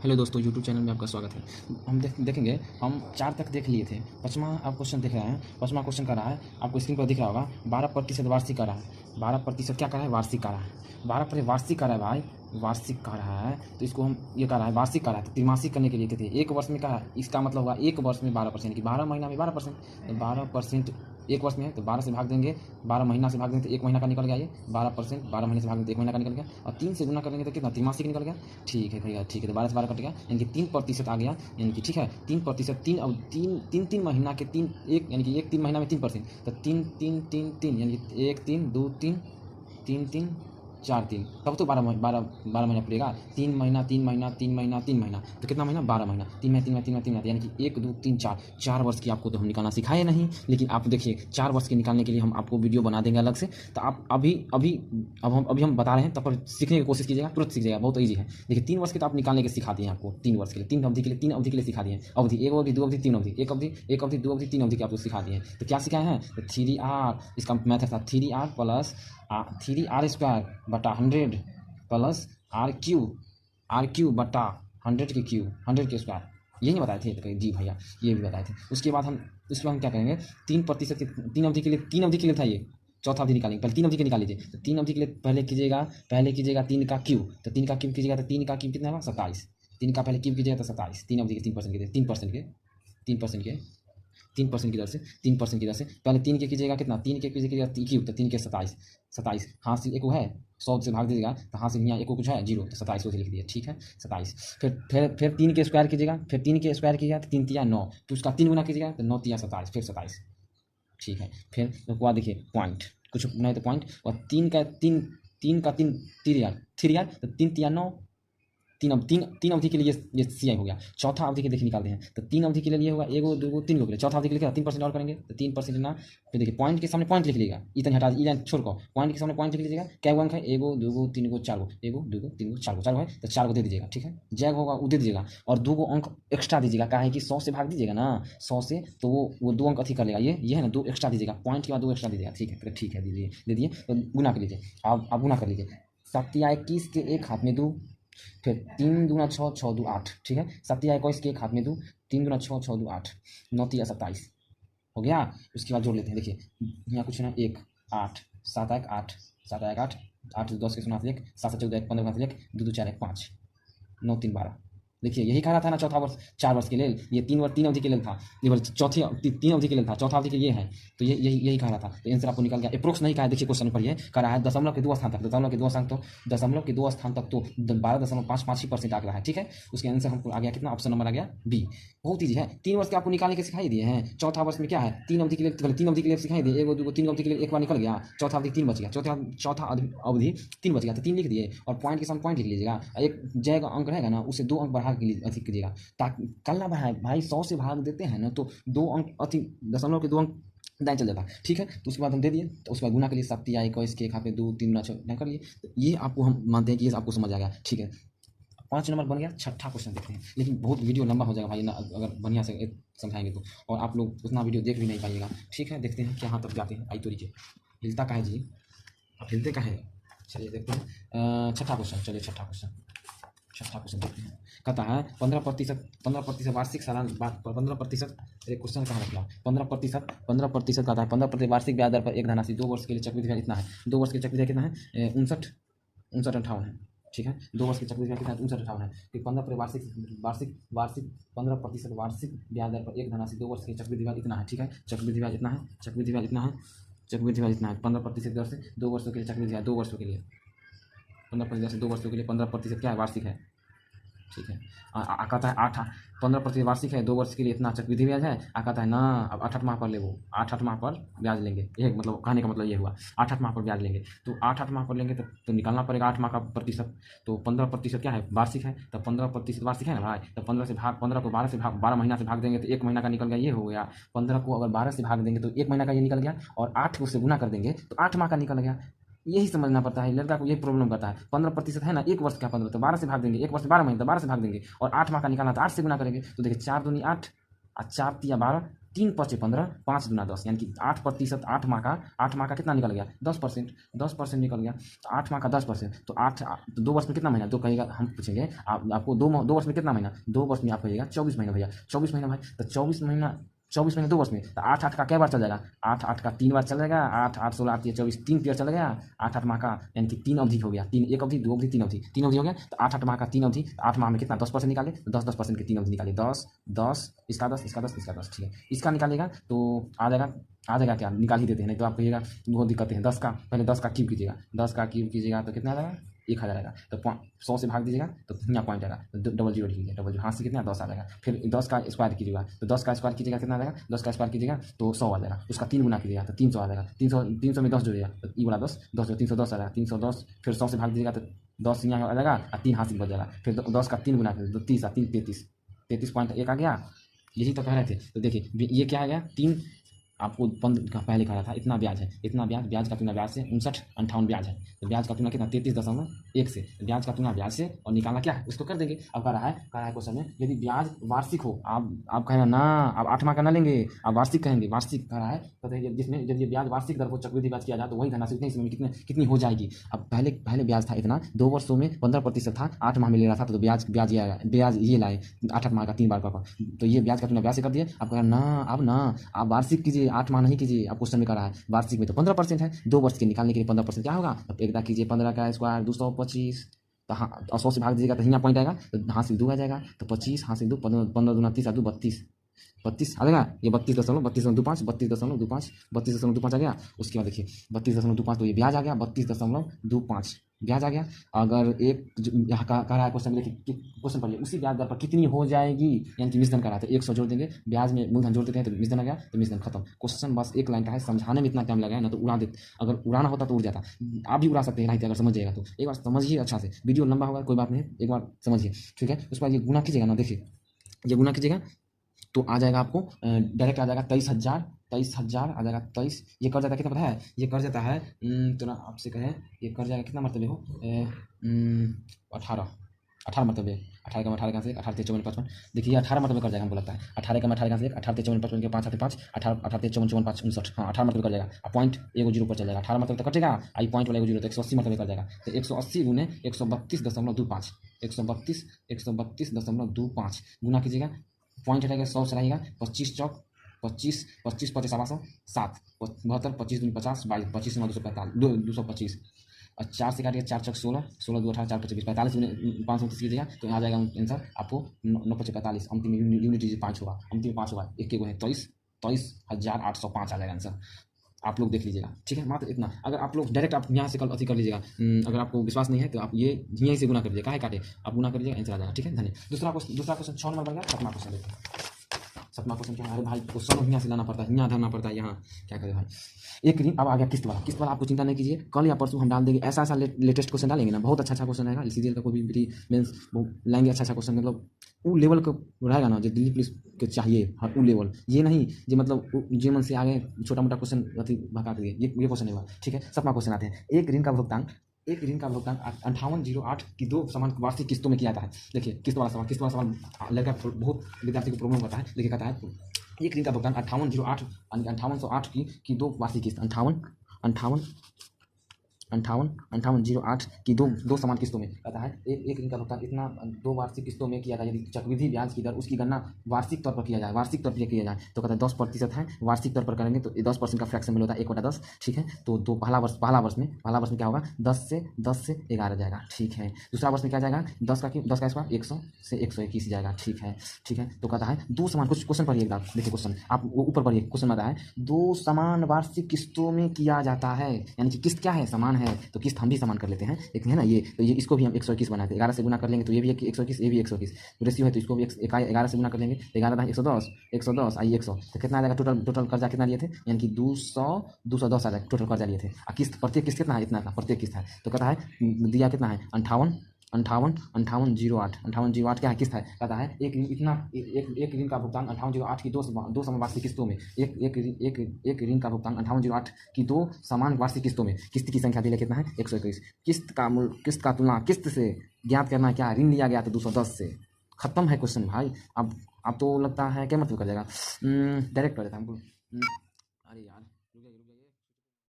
Hello दोस्तों, YouTube channel में आपका स्वागत है। हम देखेंगे। हम 4 तक देख लिए थे। 5वां आप क्वेश्चन देख रहे हैं। 5वां क्वेश्चन कर रहा है, आपको स्क्रीन पर दिख रहा होगा। 12% वार्षिक कर रहा है। 12% क्या कर रहा है? वार्षिक कर रहा है। 12% वार्षिक कर रहा है भाई, वार्षिक कर रहा है। तो इसको हम ये कर रहा है, वार्षिक कर रहा है। तो त्रिमासिक करने के लिए कहते हैं। एक वर्ष में क्या है, इसका मतलब होगा एक वर्ष में 12%, कि 12 महीना में 12%। तो 12% एक वर्ष में है, तो 12 से भाग देंगे, 12 महीना से भाग देंगे तो एक महीना का निकल गया। ये 12%, 12 महीने से भाग देंगे तो एक महीना का निकल गया। और 3 से गुना करेंगे तो कितना? त्रिमासिक निकल गया। ठीक है भैया, ठीक है। तो 12 से 12 कट गया, यानी कि 3% आ गया। यानी कि ठीक है, 3%, तीन महीना के तीन एक, यानी कि एक 3 महीना में 3%। तो 3 3 3 3, यानी कि 1 3 2 3 3 3 4 3, तब तो 12 महीना पड़ेगा। 3 महीना 3 महीना 3 महीना 3 महीना, तो कितना महीना? 12 महीना। 3 महीना 3 महीना 3 महीना 3 महीना, यानी कि 1 2 3 4, 4 वर्ष की आपको तो हम निकालना सिखाए नहीं। लेकिन आप देखिए, 4 वर्ष के निकालने के लिए हम आपको वीडियो बना देंगे अलग से। तो आप अभी हम बता रहे हैं, तब पर सीखने की कोशिश कीजिएगा, तुरंत सीख जाएगा। बहुत ईजी है। देखिए, 3 वर्ष के तो आप निकालने के सिखा दिए आपको। 3 वर्ष के लिए, 3 अवधि के लिए, 3 अवधि के लिए सिखा दिए। अवधि, एक अवधि, 2 अवधि, 3 अवधि, एक अवधि 2 अवधि 3 अवधि के आपको सिखा दिए। तो क्या सिखाए हैं? तो 3R, इसका मैथड था 3R प्लस 3R स्क्वायर बटा 100 प्लस आर क्यू बटा 100 के क्यू, 100 के स्क्वायर। यही बताए थे तो जी भैया, ये भी बताए थे। उसके बाद हम क्या करेंगे? 3% के 3 अवधि के लिए, 3 अवधि के लिए था ये। चौथा अवधि निकालेंगे, पहले 3 अवधि के निकाल लीजिए। तो 3 अवधि के लिए पहले कीजिएगा 3 का क्यू। तो 3 का क्यूब कीजिएगा तो 3 का क्यूब कितना होगा? 27। 3 का पहले क्यूब कीजिएगा तो 27। 3 अवधि के 3% के 3% के 3% के 3% की दर से, 3% की दर से पहले 3 के कीजिएगा कितना? 3 के कीजिएगा क्यूब, तो 3 के 27। 27 हासिल एक वो है, 100 से भाग दीजिएगा तो हासिल यहाँ एक कुछ है 0, तो 27 लिख दिया। ठीक है, 27। फिर 3 के स्क्वायर कीजिएगा। फिर 3 के स्क्वायर कीजिएगा तो 3 तिया 9, तो उसका 3 गुना कीजिएगा तो 9 तिया 27, फिर 27। ठीक है, फिर उसके बाद देखिए पॉइंट, कुछ नहीं तो पॉइंट। और 3 3 यार, तो 3 तिया 9। तीन अवधि के लिए ये सीआई हो गया। चौथा अवधि के देखिए निकालते हैं। तो 3 अवधि के लिए हुआ 1 2 3 के लिए। चौथा अवधि के लिए 3% और करेंगे तो 3% ना। फिर देखिए पॉइंट के सामने पॉइंट लिख लीजिएगा, इतना हटा दीजिए, छोड़ को पॉइंट के सामने पॉइंट लिख लीजिएगा। क्या अंक है? 1 2 3 4, 1 2 3 4 है, तो 4 को दे दीजिएगा। ठीक है, जैग होगा वो दे दीजिएगा। और 2 अंक एक्स्ट्रा दीजिएगा। क्या है कि 100 से भाग दीजिएगा ना, 100 से, तो वो 2 अंक अधिक कर लेगा। ये है ना, 2 एक्स्ट्रा दीजिएगा, पॉइंट के बाद 2 एक्स्ट्रा दीजिएगा। ठीक है, ठीक है, दे दिए। तो गुना कर लीजिए। आप गुना कर लीजिए। 7 या 21 के एक हाथ में 2, फिर 3 दूना 6, 6 2 8। ठीक है, 7 या 21 के एक हाथ में 2, 3 दूना 6, 6 2 8, 9 तिया 27 हो गया। उसके बाद जोड़ लेते हैं। देखिए यहाँ कुछ ना, 1 8 7 1 8, 7 1 8, 8 10 के 1 7 14 1 15 1 2 2 4 1 5, 9 3 12। देखिए यही कह रहा था ना, चौथा वर्ष 4 वर्ष के लिए। ये 3 अवधि के लिए था, ये चौथी 3 अवधि के लिए था, चौथा अवधि के लिए है। तो यही कह रहा था। तो आंसर आपको निकल गया। अप्रोक्स नहीं कहा है, देखिए क्वेश्चन पर ये कह रहा है दशमलव के 2 स्थान तक, दशमलव के 2 स्थान तक तो 12.55% आ रहा है। ठीक है, उसके आंसर हमको आ गया कितना? ऑप्शन नंबर आ गया बी। बहुत ईजी है। 3 वर्ष के आपको निकालने के सिखाई दिए हैं। चौथा वर्ष में क्या है? 3 अवधि के लिए, 3 अवधि के लिए सिखाई दिए। 1 2 3 अवधि के लिए एक बार निकल गया। चौथा अवधि 3 बच गया। चौथा अवधि 3 बच गया, तो 3 लिख दिए। और पॉइंट के सामने पॉइंट लिख लीजिएगा। एक जगह अंक रहेगा ना, उसे 2 अंक बढ़ा के अधिक कीजिएगा। ताकि कल ना भाई 100 से भाग देते हैं ना, तो 2 अंक अति, दशमलव के 2 अंक दाएं चल जाता। ठीक है, तो उसके बाद हम दे दिए। तो उसके बाद गुना के लिए 7 या 21 के एक हाथ में 2 3 गुना 6 कर लिए। तो ये आपको हम मानते हैं कि ये आपको समझ आ गया। ठीक है, 5 नंबर बन गया। छठा क्वेश्चन देखते हैं, लेकिन बहुत वीडियो लंबा हो जाएगा भाई ना अगर बढ़िया से समझाएंगे तो, और आप लोग उतना वीडियो देख भी नहीं पाइएगा। ठीक है, देखते हैं कहाँ तक जाते हैं। आई तो लीजिए, हिलता का है जी, अब हिलते का है। चलिए देखते हैं छठा क्वेश्चन। चलिए छठा क्वेश्चन देखते हैं। कहता है 15% वार्षिक सालाना, 15%। एक क्वेश्चन कहाँ रखा? 15% कहता है 15% वार्षिक ब्याज दर पर एक धनराशि 2 वर्ष के लिए चक्रवृद्धि ब्याज इतना है। 2 वर्ष के चक्रवृद्धि कितना है? 59 है। ठीक है, 2 वर्ष के चक्रवृद्धि कितना है? 59 है। फिर 15% वार्षिक 15% वार्षिक ब्याज दर पर एक धनराशि 2 वर्ष के चक्रवृद्धि ब्याज इतना है। ठीक है, चक्रवृद्धि ब्याज इतना है। 15% दर से 2 वर्षों के लिए चक्रवृद्धि ब्याज, 2 वर्षों के लिए 15% से 2 वर्षों के लिए 15% क्या है? वार्षिक है। ठीक है, कहता है 15% वार्षिक है, 2 वर्ष के लिए इतना चक्रवृद्धि ब्याज है। कहता है ना, अब 8 माह पर ले, वो 8 माह पर ब्याज लेंगे। ये मतलब कहने का मतलब ये हुआ, 8 माह पर ब्याज लेंगे। तो 8 माह पर लेंगे तो निकालना पड़ेगा 8 माह का प्रतिशत। तो 15% क्या है? वार्षिक है। तो 15% वार्षिक है ना भाई। तो 15 को 12 से भाग, 12 महीना से भाग देंगे तो 1 महीना का निकल गया, ये हो गया। 15 को अगर 12 से भाग देंगे तो 1 महीना का ये निकल गया। और 8 को उससे गुना कर देंगे तो 8 माह का निकल गया। यही समझना पड़ता है, लड़का को यही प्रॉब्लम करता है। 15% है ना, 1 वर्ष का 15, तो 12 से भाग देंगे। 1 वर्ष 12 महीने, तो 12 से भाग देंगे। और 8 माह का निकालना तो 8 से गुना करेंगे। तो देखिए 4 दूनी 8 और 4 तिया 12, 3×5 = 15, 5 × 10 यानी कि 8%। 8 माह का कितना निकल गया? 10%। 10% निकल गया। तो 8 माह का 10%, तो 2 वर्ष में कितना महीना? 2 कहेगा, हम पूछेंगे आपको 2 वर्ष में कितना महीना? 2 वर्ष में आप कहिएगा 24 महीना भैया। 24 महीना भाई, तो 24 महीने 2 वर्ष में, तो 8 का क्या बार चल जाएगा? 8 का 3 बार चल जाएगा। 8 8 16 8 24, 3 पीरियड चल गया। 8 माह का यानी कि 3 अवधि हो गया। 3 एक अवधि, 2 अवधि, 3 अवधि, 3 अवधि हो गया। तो 8 माह का 3 अवधि, 8 माह में कितना? 10% निकाले, तो 10% के 3 अवधि निकाले। 10 10 इसका 10 इसका 10 इसका 10, ठीक है। इसका निकालेगा तो आ जाएगा क्या? निकाल ही देते हैं, नहीं तो आप कहिएगा बहुत दिक्कतें हैं। 10 का पहले 10 का क्यूब कीजिएगा। 10 का क्यूब कीजिएगा तो कितना आ जाएगा? 1000 आएगा। तो 100 से भाग दीजिएगा तो यहाँ पॉइंट आएगा। तो डबल जीरो लीजिए, डबल जीरो हाथ से कितना? 10 आ जाएगा। फिर 10 का स्क्वायर कीजिएगा, तो 10 का स्क्वायर कीजिएगा कितना आ जाएगा? 10 का स्क्वायर कीजिएगा तो 100 आ जाएगा। उसका 3 गुना कीजिएगा तो 300 आ जाएगा। 300 में 10 जोड़िएगा तो ये वाला 10 310 आ जाएगा। 310 फिर 100 से भाग दीजिएगा तो 10 यहाँ आ जाएगा और 3 हाथ से बच जाएगा। फिर 10 का 3 गुना कीजिए तो 30 3 33, 33.1 आ गया। यही तो कह रहे थे। तो देखिए ये क्या आ गया? 3 आपको 15 का पहले कहा था इतना ब्याज है, इतना ब्याज का तुलना ब्याज से 59 ब्याज है। तो ब्याज का तुलना कितना? 33.1 से। ब्याज का तुलना ब्याज से और निकालना क्या है उसको कर देंगे। अब कह रहा है क्वेश्चन में यदि ब्याज वार्षिक हो, आप कहेंगे ना, आप 8 माह का ना लेंगे, आप वार्षिक कहेंगे। वार्षिक कह रहा है कहते हैं जिसमें जब ये ब्याज वार्षिक दर को चक्रवृद्धि ब्याज किया जाए तो वही धनराशि उतने समय में कितनी हो जाएगी। अब पहले ब्याज था इतना, 2 वर्षों में 15% था, 8 माह में ले रहा था, तो ब्याज ये लाए 8 माह का 3 बार का, तो ये ब्याज का तुलना ब्याज से कर दिए। अब कह ना, अब ना आप वार्षिक कीजिए, 8 माह नहीं कीजिए। आप क्वेश्चन में कह रहा है वार्षिक में तो 15% है, 2 वर्ष के निकालने के लिए 15% क्या होगा? अब एक दाग कीजिए, 15 का स्क्वायर 225, तो हाँ 100 से भाग दीजिएगा तो यहाँ पॉइंट आएगा, तो हाथ से 2 आ जाएगा। तो 25 हाथ से 2, 15 दूना 30 2 32 आ जाएगा। ये 32.25 32.25 आ गया। उसके बाद देखिए 32.25, तो ये ब्याज आ गया 32.25 ब्याज आ गया। अगर एक यहाँ का कह रहा है क्वेश्चन में, देखिए क्वेश्चन पढ़िए, उसी ब्याज दर पर कितनी हो जाएगी, यानी कि मिश्रण करा था 100 जोड़ देंगे, ब्याज में मूलधन जोड़ देते हैं तो मिश्रण आ गया, तो मिश्रण खत्म। क्वेश्चन बस एक लाइन का है, समझाने में इतना टाइम लगा है ना, तो उड़ा देते। अगर उड़ाना होता तो उड़ जाता। आप भी उड़ा सकते हैं अगर समझ जाएगा तो। एक बार समझिए अच्छा से, वीडियो लंबा होगा कोई बात नहीं, एक बार समझिए, ठीक है। उसके बाद ये गुना कीजिएगा ना, देखिए ये गुना कीजिएगा तो आ जाएगा आपको डायरेक्ट आ जाएगा 23,000 आ जाएगा। 23 ये कर जाता है कितना पता है? ये कर जाता है तो ना आपसे कहें ये कर जाएगा कितना मरतबे हो? 18 मरतबे। 18 का 18 से 18 53 55, देखिए 18 मरतबे कर जाएगा हमको लगता है। 18 का 18 से 18 53 55 के 5 5 18 53 54 5 59, हाँ 18 मरतबे कर जाएगा। और पॉइंट एगो जीरो पर चल जाएगा। 18 मरतबे तक कटेगा, आई पॉइंट वाला एगो जीरो तो 180 मरतबे कर जाएगा। तो 180 गुने 132.25 132.25 गुना कीजिएगा, पॉइंट हटेगा 100 से रहेगा। 25 चौक 25 25 50 7 72 25 दूनी 50 22 25 245 225 और 4 से काटिए 4 चौक 16 16 2 18 4 25 45 529 कीजिएगा तो यहाँ आ जाएगा आंसर आपको 9 5 45। अंतिम यूनिट 5 होगा, अंतिम 5 होगा, एक है 23,805 आ जाएगा आंसर। आप लोग देख लीजिएगा, ठीक है। मात्र इतना। अगर आप लोग डायरेक्ट आप यहाँ से कल अति कर लीजिएगा, अगर आपको विश्वास नहीं है तो आप ये यहीं से गुना कर लीजिए, काहे काटे आप गुना कर लीजिएगा, आंसर आ जाएगा, ठीक है। धन्यवाद। दूसरा क्वेश्चन 6 नंबर बन गया। 7वां क्वेश्चन देखिए। 7वां क्वेश्चन क्या है? अरे भाई क्वेश्चन यहाँ से लाना पड़ता है, यहाँ धरना पड़ता है, यहाँ क्या करें भाई। एक ऋण अब आ गया किस्त वाला आपको चिंता नहीं कीजिए, कल या परसों हम डाल देंगे। ऐसा लेटेस्ट क्वेश्चन डालेंगे ना, बहुत अच्छा क्वेश्चन रहेगा। सीरियल का कोई भी मेंस लाएंगे अच्छा क्वेश्चन, मतलब वो लेवल का रहेगा ना जो दिल्ली पुलिस के चाहिए, हर वो लेवल। ये नहीं जो मतलब जे मन से आगे छोटा मोटा क्वेश्चन अति भगा दिए, ये क्वेश्चन नहीं हुआ, ठीक है। 7वां क्वेश्चन आते हैं। एक ऋण का भुगतान 5808 की 2 समान वार्षिक किस्तों में किया जाता है। देखिए किस्त वाला सवाल लड़का बहुत विद्यार्थी को प्रॉब्लम होता है। देखिए कहता है एक ऋण का भुगतान 5808 की 2 वार्षिक किस्त 5808 की दो समान किस्तों में कहता है एक ऋण का भुगतान इतना 2 वार्षिक किस्तों में किया जाए। यदि चक्रवृद्धि ब्याज की दर उसकी गणना वार्षिक तौर पर किया जाए, तो कहता है 10% है, वार्षिक तौर पर करेंगे तो 10% का फ्रैक्शन मिल होता है 1/10, ठीक है। तो पहला वर्ष में क्या होगा 10 से 11 जाएगा, ठीक है। दूसरा वर्ष में क्या जाएगा 10 का स्क्वायर 100 से 121 जाएगा, ठीक है। तो कहता है 2 समान, कुछ क्वेश्चन पढ़िए एकदम, देखिए क्वेश्चन आप ऊपर पढ़िए। क्वेश्चन आता है 2 समान वार्षिक किस्तों में किया जाता है, यानी कि किस्त क्या है? समान है, तो किस्त हम भी समान कर लेते हैं, एक है ना ये, तो ये इसको भी हम 121 बनाते हैं। 11 से गुना कर लेंगे तो ये भी 121, ये भी 121 रेशियो है, तो इसको भी 11 से गुना कर लेंगे तो 11 110 आई 100, तो कितना आ जाएगा? टोटल कर्जा कितना लिए थे? यानी कि 210 आ जाएगा टोटल कर्जा लिए थे। और प्रत्येक किस्त कितना है? इतना प्रत्येक किस्त है। तो कहता है दिया कितना है 5808 क्या है? किस्त है। कहता है एक ऋण का भुगतान 5808 की 2 समान वार्षिक किस्तों में, एक ऋण का भुगतान 5808 की 2 समान वार्षिक किस्तों में, किस्त की संख्या दिया कितना है 121। किस्त का तुलना किस्त से ज्ञात करना क्या? ऋण लिया गया तो 210 से। खत्म है क्वेश्चन भाई। अब आप तो लगता है क्या मतलब कर देगा, डायरेक्ट कर देता हमको।